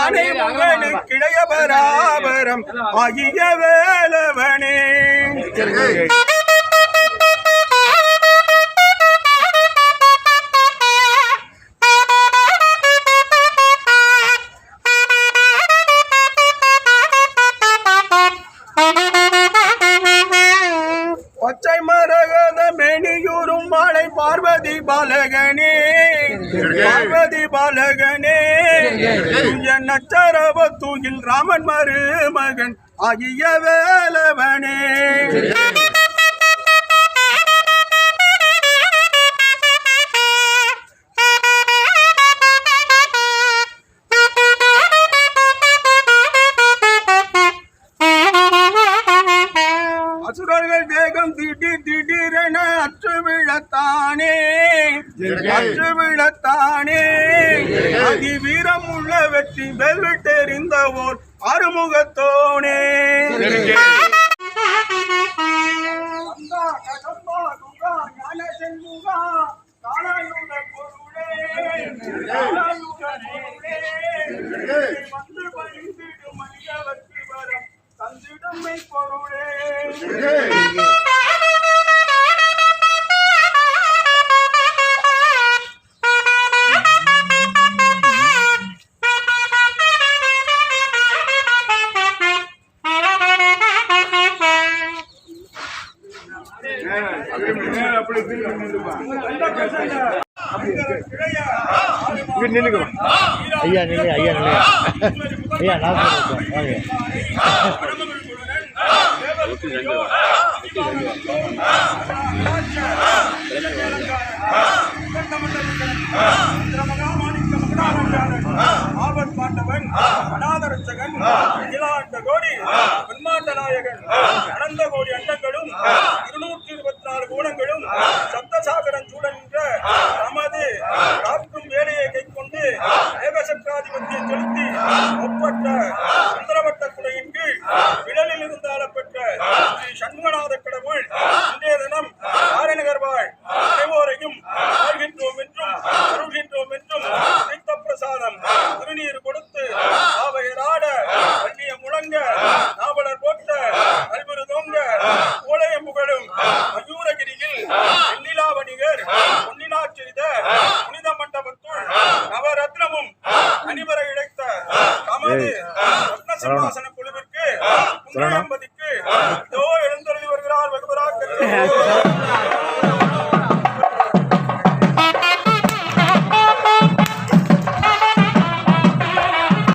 ஆனை முகனு கிளைய பராபரம் ஆகிய வேலவனே பச்சை மரகத மெனியூரும் வாழை பார்வதி பாலகனே பார்வதி பாலகனே நச்சரவ தூகில் ராமன் மருமகன் ஆகிய வேலவனே அசுரர்கள் தேகம் திடீரென அற்று விழத்தானே அதிவீரம் உள்ள வெற்றி வெல்விட்டெறிந்தவோர் அறுமுகத்தோனே தந்திடமை பொருளே ஐயா நிலை ஐயா நிலை ஐயா நான் ஆபத் பாண்டவன் அநாதரட்சகன் அகிலாண்ட கோடி பிரம்மாண்ட நாயகன் அனந்த கோடி அண்டங்களும் 224 குணங்களும் சப்தசாகரன் சூழன்ற நமது காக்கும் வேலையை கைக்கொண்டு ஏகசக்ராதிபத்தியை செலுத்தி ஒப்பற்ற சுந்தரவட்ட குடையின் கீழ் விடலில் இருந்து ஆளப்பெற்ற ஸ்ரீ சண்முகநாத கடவுள் இன்றைய தினம் ஆரநகர்வாழ் அனைவோரையும் வாழ்கின்றோம் என்றும் அருள்கின்றோம் என்றும் தீர்த்த பிரசாதம் திருநீர் கொடுத்து ஆவையராட வன்னிய முழங்க நாவலர் போட்ட கல்விரு தோங்க கோளைய புகழும் மயூரகிரியில் வெண்ணிலா வணிகர் பொன்னினார் செய்த புனித மண்டபத்துள் நவரத்னமும் அணிவர இழைத்த தமது ரத்ன சிம்மாசன குழுவிற்கு முன்னம்பதிக்கு இதோ எழுந்தருளி வருகிறார் வெகுவராக